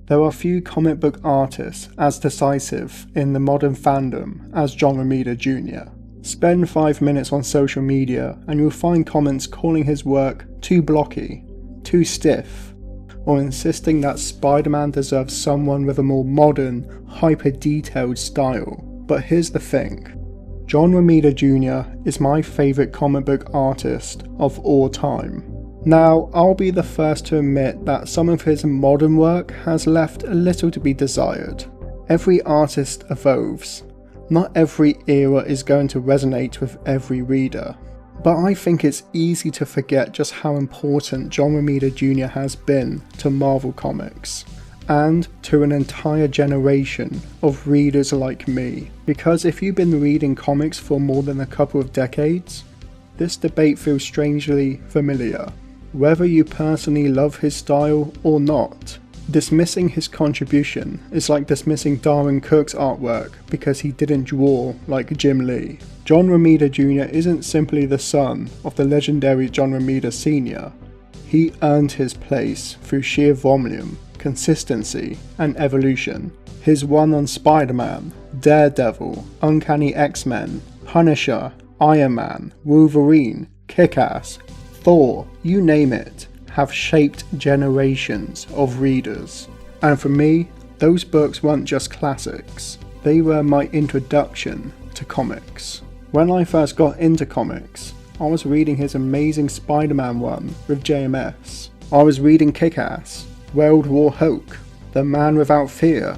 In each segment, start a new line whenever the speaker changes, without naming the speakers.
There are few comic book artists as decisive in the modern fandom as John Romita Jr. Spend 5 minutes on social media and you'll find comments calling his work too blocky, too stiff, or insisting that Spider-Man deserves someone with a more modern, hyper-detailed style. But here's the thing. John Romita Jr. is my favourite comic book artist of all time. Now, I'll be the first to admit that some of his modern work has left a little to be desired. Every artist evolves. Not every era is going to resonate with every reader. But I think it's easy to forget just how important John Romita Jr. has been to Marvel Comics, and to an entire generation of readers like me. Because if you've been reading comics for more than a couple of decades, this debate feels strangely familiar. Whether you personally love his style or not, dismissing his contribution is like dismissing Darwin Cook's artwork because he didn't draw like Jim Lee. John Romita Jr. isn't simply the son of the legendary John Romita Sr. He earned his place through sheer volume, consistency, and evolution. His run on Spider-Man, Daredevil, Uncanny X-Men, Punisher, Iron Man, Wolverine, Kick-Ass, Thor, you name it, have shaped generations of readers. And for me, those books weren't just classics, they were my introduction to comics. When I first got into comics, I was reading his amazing Spider-Man run with JMS. I was reading Kick-Ass, World War Hulk, The Man Without Fear,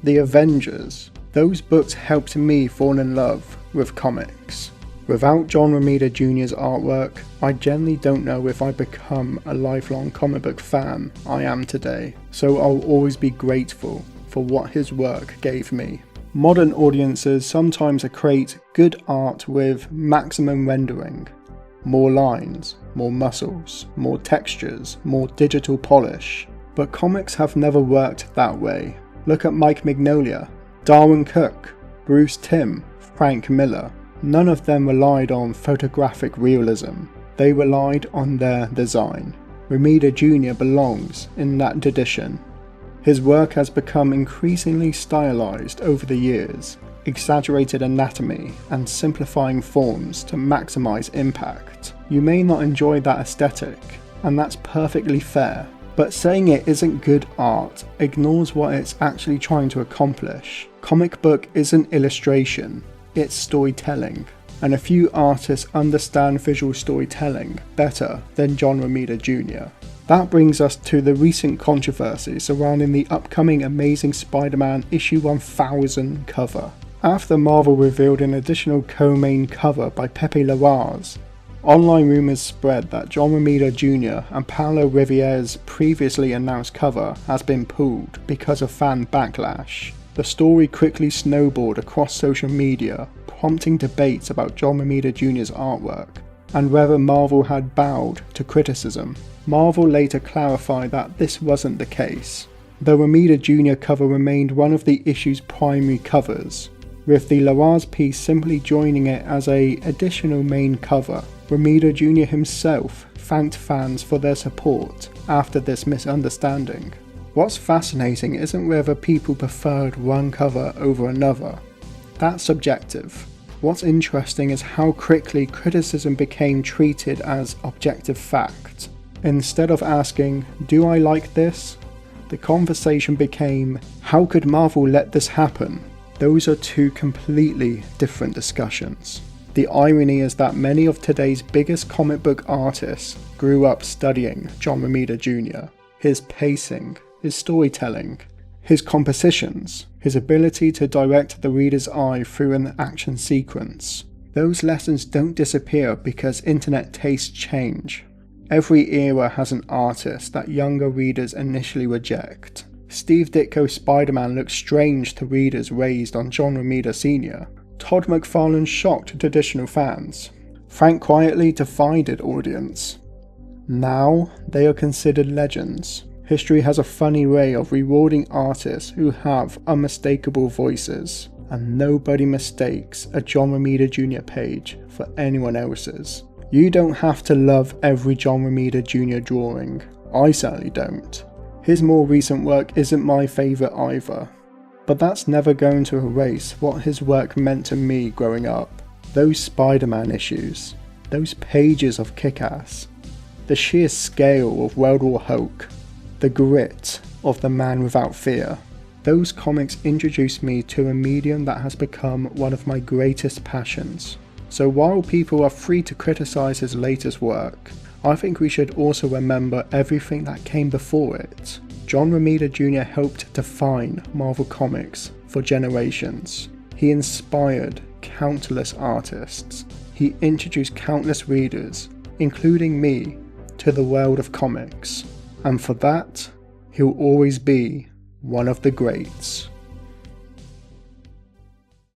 The Avengers. Those books helped me fall in love with comics. Without John Romita Jr.'s artwork, I generally don't know if I'd become a lifelong comic book fan I am today, so I'll always be grateful for what his work gave me. Modern audiences sometimes equate good art with maximum rendering. More lines, more muscles, more textures, more digital polish. But comics have never worked that way. Look at Mike Mignola, Darwin Cook, Bruce Timm, Frank Miller. None of them relied on photographic realism, they relied on their design. Romita Jr. belongs in that tradition. His work has become increasingly stylized over the years, exaggerated anatomy and simplifying forms to maximize impact. You may not enjoy that aesthetic, and that's perfectly fair, but saying it isn't good art ignores what it's actually trying to accomplish. Comic book isn't illustration, it's storytelling, and a few artists understand visual storytelling better than John Romita Jr. That brings us to the recent controversy surrounding the upcoming Amazing Spider-Man issue 1000 cover. After Marvel revealed an additional co-main cover by Pepe Larraz, online rumours spread that John Romita Jr. and Paulo Rivera's previously announced cover has been pulled because of fan backlash. The story quickly snowballed across social media, prompting debates about John Romita Jr.'s artwork, and whether Marvel had bowed to criticism. Marvel later clarified that this wasn't the case. The Romita Jr. cover remained one of the issue's primary covers, with the Larraz piece simply joining it as an additional main cover. Romita Jr. himself thanked fans for their support after this misunderstanding. What's fascinating isn't whether people preferred one cover over another. That's subjective. What's interesting is how quickly criticism became treated as objective fact. Instead of asking, "Do I like this?" the conversation became, "How could Marvel let this happen?" Those are two completely different discussions. The irony is that many of today's biggest comic book artists grew up studying John Romita Jr. His pacing, his storytelling, his compositions, his ability to direct the reader's eye through an action sequence. Those lessons don't disappear because internet tastes change. Every era has an artist that younger readers initially reject. Steve Ditko's Spider-Man looks strange to readers raised on John Romita Sr. Todd McFarlane shocked traditional fans. Frank quietly divided audience. Now they are considered legends. History has a funny way of rewarding artists who have unmistakable voices, and nobody mistakes a John Romita Jr. page for anyone else's. You don't have to love every John Romita Jr. drawing. I certainly don't. His more recent work isn't my favourite either, but that's never going to erase what his work meant to me growing up. Those Spider-Man issues, those pages of Kick-Ass, the sheer scale of World War Hulk, the grit of The Man Without Fear. Those comics introduced me to a medium that has become one of my greatest passions. So while people are free to criticise his latest work, I think we should also remember everything that came before it. John Romita Jr. helped define Marvel Comics for generations. He inspired countless artists. He introduced countless readers, including me, to the world of comics. And for that, he'll always be one of the greats.